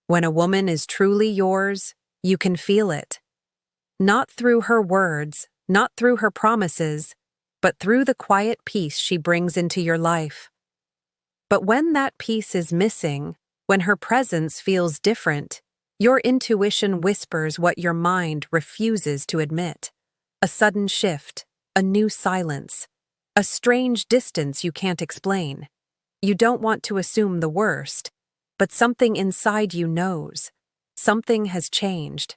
When a woman is truly yours, you can feel it. Not through her words, not through her promises, but through the quiet peace she brings into your life. But when that peace is missing, when her presence feels different, your intuition whispers what your mind refuses to admit. A sudden shift, a new silence, a strange distance you can't explain. You don't want to assume the worst, but something inside you knows. Something has changed.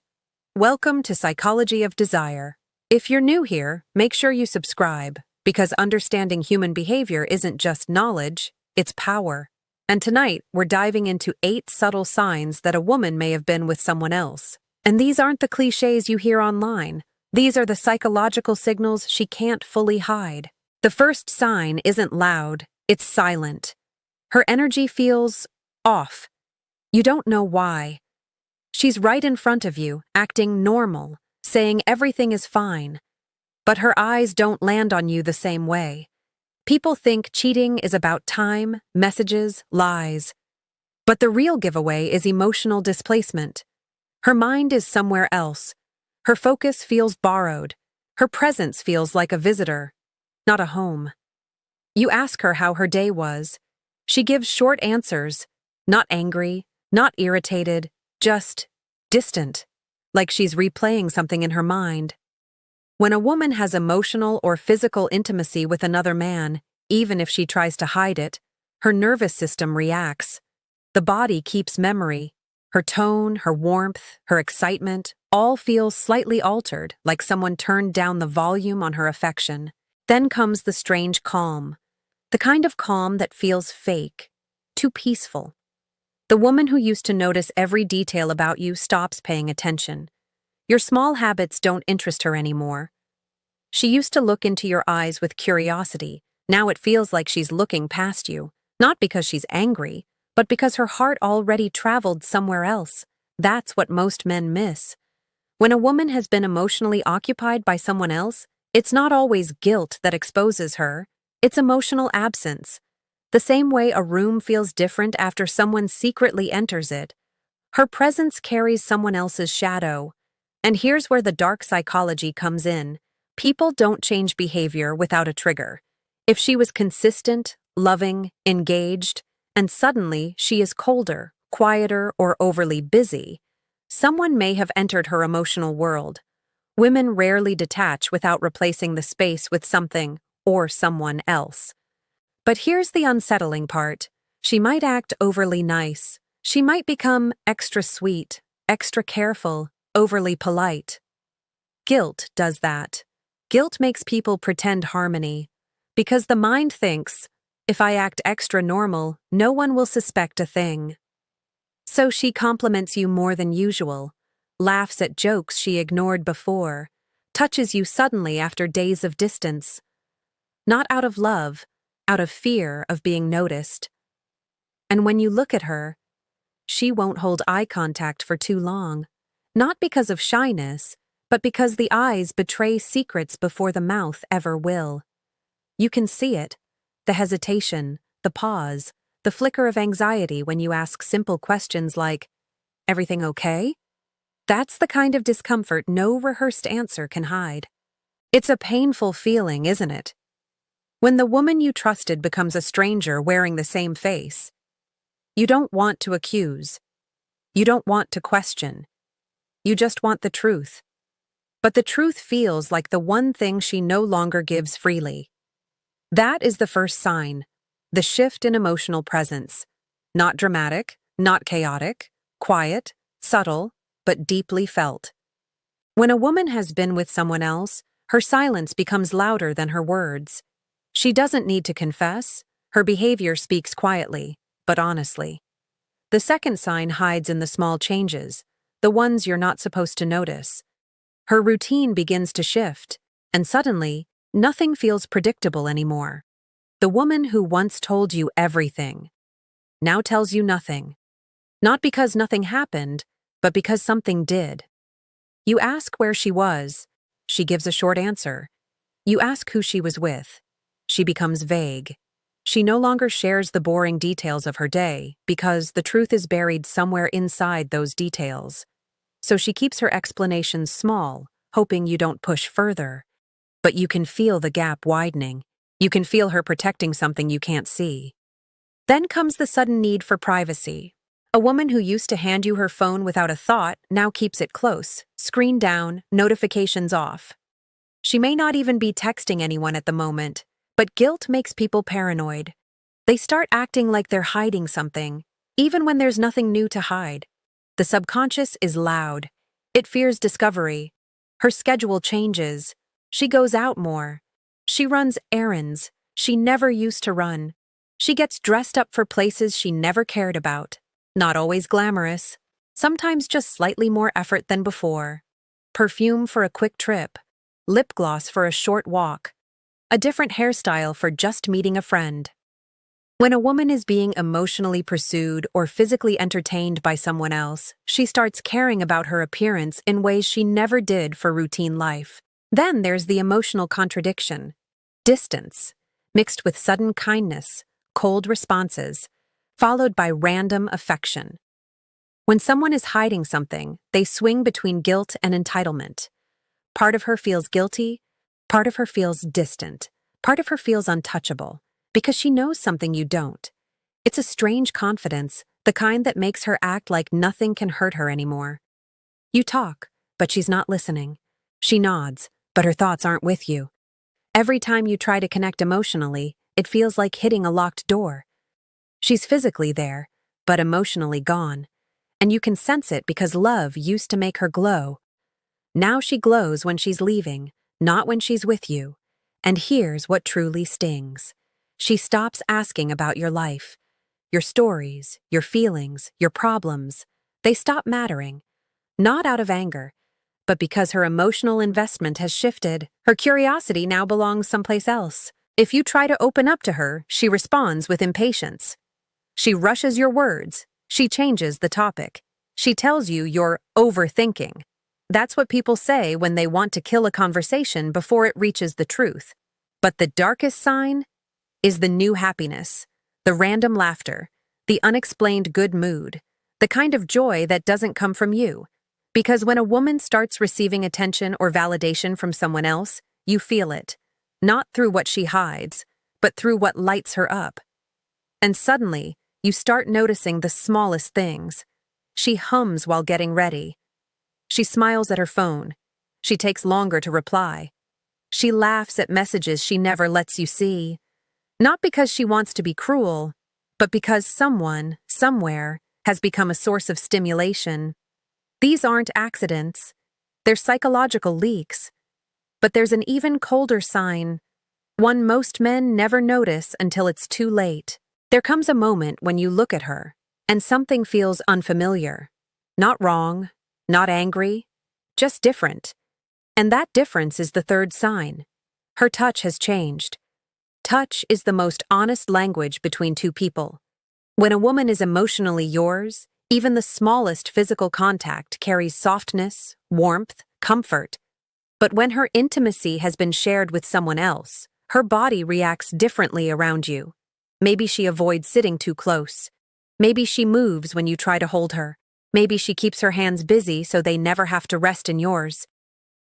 Welcome to Psychology of Desire. If you're new here, make sure you subscribe, because understanding human behavior isn't just knowledge, it's power. And tonight, we're diving into 8 subtle signs that a woman may have been with someone else. And these aren't the cliches you hear online. These are the psychological signals she can't fully hide. The first sign isn't loud, it's silent. Her energy feels off. You don't know why. She's right in front of you, acting normal, saying everything is fine. But her eyes don't land on you the same way. People think cheating is about time, messages, lies. But the real giveaway is emotional displacement. Her mind is somewhere else. Her focus feels borrowed. Her presence feels like a visitor, not a home. You ask her how her day was. She gives short answers, not angry, not irritated, just distant, like she's replaying something in her mind. When a woman has emotional or physical intimacy with another man, even if she tries to hide it, her nervous system reacts. The body keeps memory. Her tone, her warmth, her excitement, all feels slightly altered, like someone turned down the volume on her affection. Then comes the strange calm. The kind of calm that feels fake, too peaceful. The woman who used to notice every detail about you stops paying attention. Your small habits don't interest her anymore. She used to look into your eyes with curiosity. Now it feels like she's looking past you, not because she's angry, but because her heart already traveled somewhere else. That's what most men miss. When a woman has been emotionally occupied by someone else, it's not always guilt that exposes her. It's emotional absence. The same way a room feels different after someone secretly enters it. Her presence carries someone else's shadow. And here's where the dark psychology comes in. People don't change behavior without a trigger. If she was consistent, loving, engaged, and suddenly she is colder, quieter, or overly busy, someone may have entered her emotional world. Women rarely detach without replacing the space with something or someone else. But here's the unsettling part. She might act overly nice. She might become extra sweet, extra careful, overly polite. Guilt does that. Guilt makes people pretend harmony. Because the mind thinks, if I act extra normal, no one will suspect a thing. So she compliments you more than usual, laughs at jokes she ignored before, touches you suddenly after days of distance. Not out of love, out of fear of being noticed. And when you look at her, she won't hold eye contact for too long, not because of shyness, but because the eyes betray secrets before the mouth ever will. You can see it, the hesitation, the pause, the flicker of anxiety when you ask simple questions like, "Everything okay?" That's the kind of discomfort no rehearsed answer can hide. It's a painful feeling, isn't it? When the woman you trusted becomes a stranger wearing the same face. You don't want to accuse. You don't want to question. You just want the truth. But the truth feels like the one thing she no longer gives freely. That is the first sign, the shift in emotional presence. Not dramatic, not chaotic, quiet, subtle, but deeply felt. When a woman has been with someone else, her silence becomes louder than her words. She doesn't need to confess. Her behavior speaks quietly, but honestly. The second sign hides in the small changes, the ones you're not supposed to notice. Her routine begins to shift, and suddenly, nothing feels predictable anymore. The woman who once told you everything now tells you nothing. Not because nothing happened, but because something did. You ask where she was. She gives a short answer. You ask who she was with. She becomes vague. She no longer shares the boring details of her day because the truth is buried somewhere inside those details. So she keeps her explanations small, hoping you don't push further. But you can feel the gap widening. You can feel her protecting something you can't see. Then comes the sudden need for privacy. A woman who used to hand you her phone without a thought now keeps it close, screen down, notifications off. She may not even be texting anyone at the moment, but guilt makes people paranoid. They start acting like they're hiding something, even when there's nothing new to hide. The subconscious is loud. It fears discovery. Her schedule changes. She goes out more. She runs errands she never used to run. She gets dressed up for places she never cared about. Not always glamorous. Sometimes just slightly more effort than before. Perfume for a quick trip. Lip gloss for a short walk. A different hairstyle for just meeting a friend. When a woman is being emotionally pursued or physically entertained by someone else, she starts caring about her appearance in ways she never did for routine life. Then there's the emotional contradiction. Distance, mixed with sudden kindness, cold responses, followed by random affection. When someone is hiding something, they swing between guilt and entitlement. Part of her feels guilty, part of her feels distant, part of her feels untouchable, because she knows something you don't. It's a strange confidence, the kind that makes her act like nothing can hurt her anymore. You talk, but she's not listening. She nods, but her thoughts aren't with you. Every time you try to connect emotionally, it feels like hitting a locked door. She's physically there, but emotionally gone. And you can sense it because love used to make her glow. Now she glows when she's leaving, not when she's with you. And here's what truly stings. She stops asking about your life. Your stories, your feelings, your problems. They stop mattering. Not out of anger, but because her emotional investment has shifted. Her curiosity now belongs someplace else. If you try to open up to her, she responds with impatience. She rushes your words. She changes the topic. She tells you you're overthinking. That's what people say when they want to kill a conversation before it reaches the truth. But the darkest sign is the new happiness, the random laughter, the unexplained good mood, the kind of joy that doesn't come from you. Because when a woman starts receiving attention or validation from someone else, you feel it, not through what she hides, but through what lights her up. And suddenly, you start noticing the smallest things. She hums while getting ready. She smiles at her phone. She takes longer to reply. She laughs at messages she never lets you see. Not because she wants to be cruel, but because someone, somewhere, has become a source of stimulation. These aren't accidents. They're psychological leaks. But there's an even colder sign, one most men never notice until it's too late. There comes a moment when you look at her, and something feels unfamiliar. Not wrong, not angry, just different. And that difference is the third sign. Her touch has changed. Touch is the most honest language between two people. When a woman is emotionally yours, even the smallest physical contact carries softness, warmth, comfort. But when her intimacy has been shared with someone else, her body reacts differently around you. Maybe she avoids sitting too close. Maybe she moves when you try to hold her. Maybe she keeps her hands busy so they never have to rest in yours.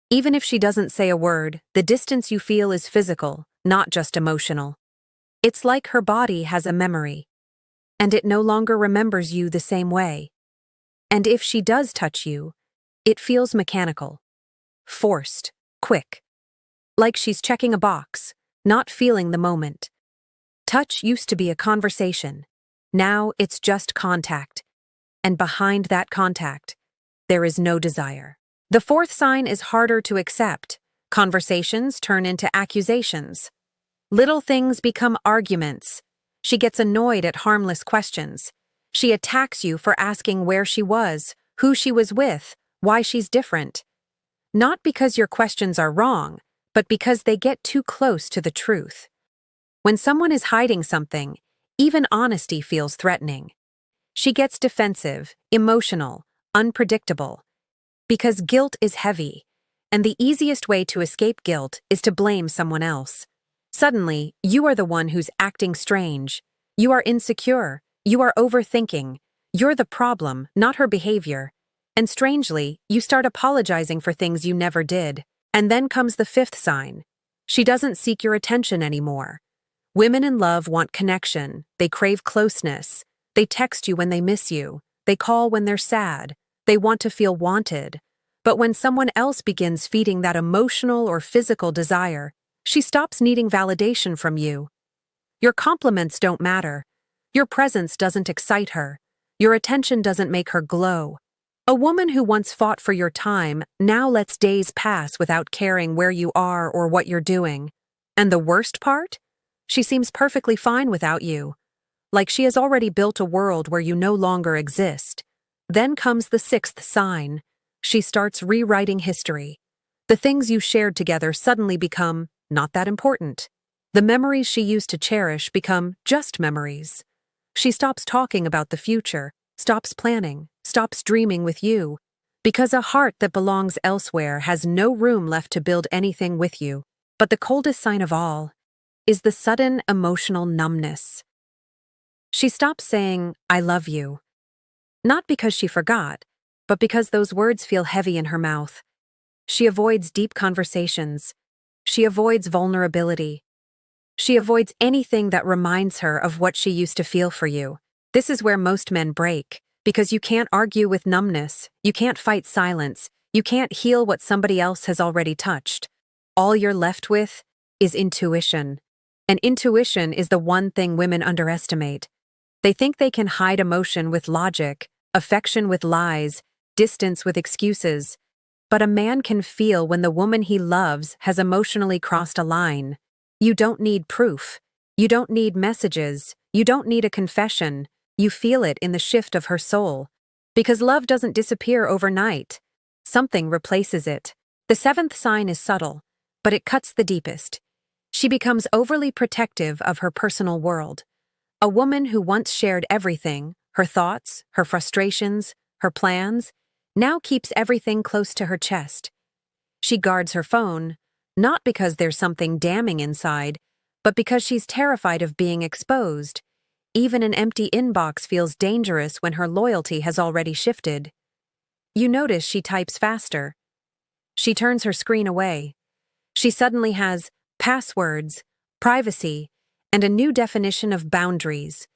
Even if she doesn't say a word, the distance you feel is physical, not just emotional. It's like her body has a memory, and it no longer remembers you the same way. And if she does touch you, it feels mechanical, forced, quick, like she's checking a box, not feeling the moment. Touch used to be a conversation. Now it's just contact. And behind that contact, there is no desire. The fourth sign is harder to accept. Conversations turn into accusations. Little things become arguments. She gets annoyed at harmless questions. She attacks you for asking where she was, who she was with, why she's different. Not because your questions are wrong, but because they get too close to the truth. When someone is hiding something, even honesty feels threatening. She gets defensive, emotional, unpredictable. Because guilt is heavy, and the easiest way to escape guilt is to blame someone else. Suddenly, you are the one who's acting strange. You are insecure. You are overthinking. You're the problem, not her behavior. And strangely, you start apologizing for things you never did. And then comes the fifth sign. She doesn't seek your attention anymore. Women in love want connection. They crave closeness. They text you when they miss you. They call when they're sad. They want to feel wanted. But when someone else begins feeding that emotional or physical desire, she stops needing validation from you. Your compliments don't matter. Your presence doesn't excite her. Your attention doesn't make her glow. A woman who once fought for your time now lets days pass without caring where you are or what you're doing. And the worst part? She seems perfectly fine without you. Like she has already built a world where you no longer exist. Then comes the sixth sign. She starts rewriting history. The things you shared together suddenly become not that important. The memories she used to cherish become just memories. She stops talking about the future, stops planning, stops dreaming with you, because a heart that belongs elsewhere has no room left to build anything with you. But the coldest sign of all is the sudden emotional numbness. She stops saying, "I love you." Not because she forgot, but because those words feel heavy in her mouth. She avoids deep conversations. She avoids vulnerability. She avoids anything that reminds her of what she used to feel for you. This is where most men break, because you can't argue with numbness, you can't fight silence, you can't heal what somebody else has already touched. All you're left with is intuition. And intuition is the one thing women underestimate. They think they can hide emotion with logic, affection with lies, distance with excuses. But a man can feel when the woman he loves has emotionally crossed a line. You don't need proof. You don't need messages. You don't need a confession. You feel it in the shift of her soul. Because love doesn't disappear overnight. Something replaces it. The seventh sign is subtle, but it cuts the deepest. She becomes overly protective of her personal world. A woman who once shared everything, her thoughts, her frustrations, her plans, now keeps everything close to her chest. She guards her phone, not because there's something damning inside, but because she's terrified of being exposed. Even an empty inbox feels dangerous when her loyalty has already shifted. You notice she types faster. She turns her screen away. She suddenly has passwords, privacy, and a new definition of boundaries.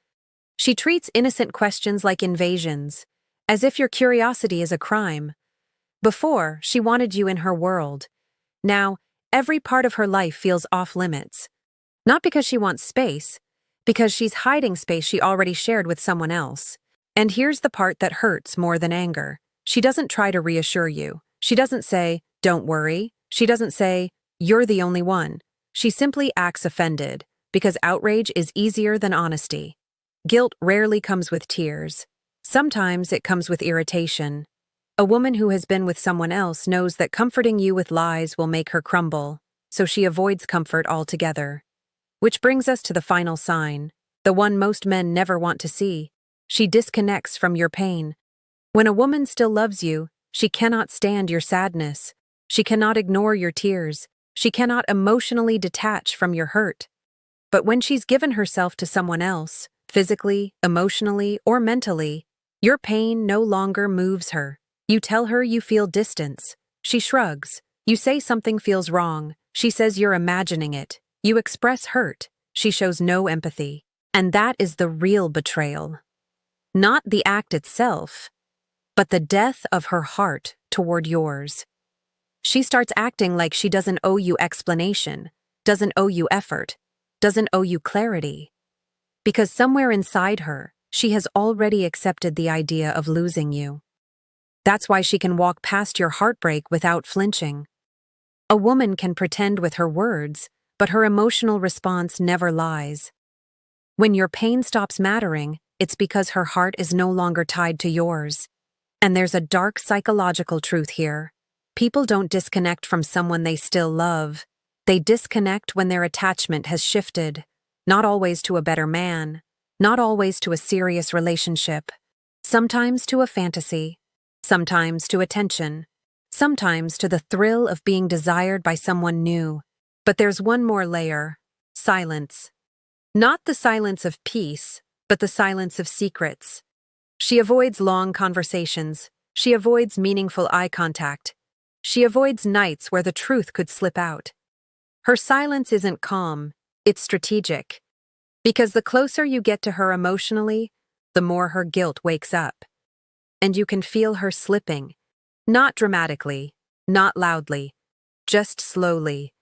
She treats innocent questions like invasions, as if your curiosity is a crime. Before, she wanted you in her world. Now, every part of her life feels off-limits. Not because she wants space, because she's hiding space she already shared with someone else. And here's the part that hurts more than anger. She doesn't try to reassure you. She doesn't say, "Don't worry." She doesn't say, "You're the only one." She simply acts offended, because outrage is easier than honesty. Guilt rarely comes with tears. Sometimes it comes with irritation. A woman who has been with someone else knows that comforting you with lies will make her crumble, so she avoids comfort altogether. Which brings us to the final sign, the one most men never want to see. She disconnects from your pain. When a woman still loves you, she cannot stand your sadness. She cannot ignore your tears. She cannot emotionally detach from your hurt. But when she's given herself to someone else, physically, emotionally, or mentally, your pain no longer moves her. You tell her you feel distance. She shrugs. You say something feels wrong. She says you're imagining it. You express hurt. She shows no empathy. And that is the real betrayal. Not the act itself, but the death of her heart toward yours. She starts acting like she doesn't owe you explanation, doesn't owe you effort, doesn't owe you clarity. Because somewhere inside her, she has already accepted the idea of losing you. That's why she can walk past your heartbreak without flinching. A woman can pretend with her words, but her emotional response never lies. When your pain stops mattering, it's because her heart is no longer tied to yours. And there's a dark psychological truth here. People don't disconnect from someone they still love. They disconnect when their attachment has shifted, not always to a better man, not always to a serious relationship, sometimes to a fantasy, sometimes to attention, sometimes to the thrill of being desired by someone new. But there's one more layer. Silence. Not the silence of peace, but the silence of secrets. She avoids long conversations. She avoids meaningful eye contact. She avoids nights where the truth could slip out. Her silence isn't calm, it's strategic. Because the closer you get to her emotionally, the more her guilt wakes up. And you can feel her slipping. Not dramatically, not loudly, just slowly.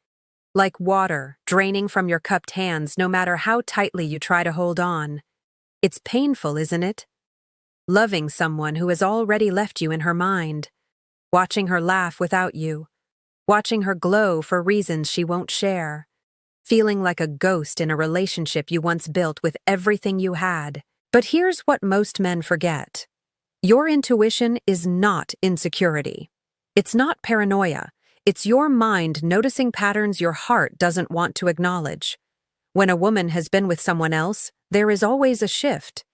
Like water draining from your cupped hands no matter how tightly you try to hold on. It's painful, isn't it? Loving someone who has already left you in her mind. Watching her laugh without you. Watching her glow for reasons she won't share. Feeling like a ghost in a relationship you once built with everything you had. But here's what most men forget. Your intuition is not insecurity. It's not paranoia. It's your mind noticing patterns your heart doesn't want to acknowledge. When a woman has been with someone else, there is always a shift.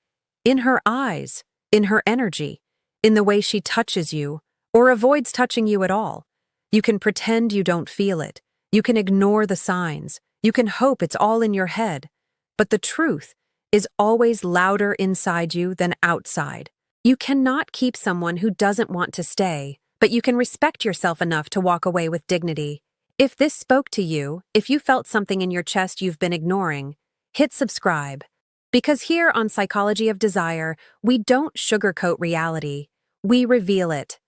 In her eyes, in her energy, in the way she touches you, or avoids touching you at all. You can pretend you don't feel it. You can ignore the signs. You can hope it's all in your head. But the truth is always louder inside you than outside. You cannot keep someone who doesn't want to stay, but you can respect yourself enough to walk away with dignity. If this spoke to you, if you felt something in your chest you've been ignoring, hit subscribe. Because here on Psychology of Desire, we don't sugarcoat reality. We reveal it.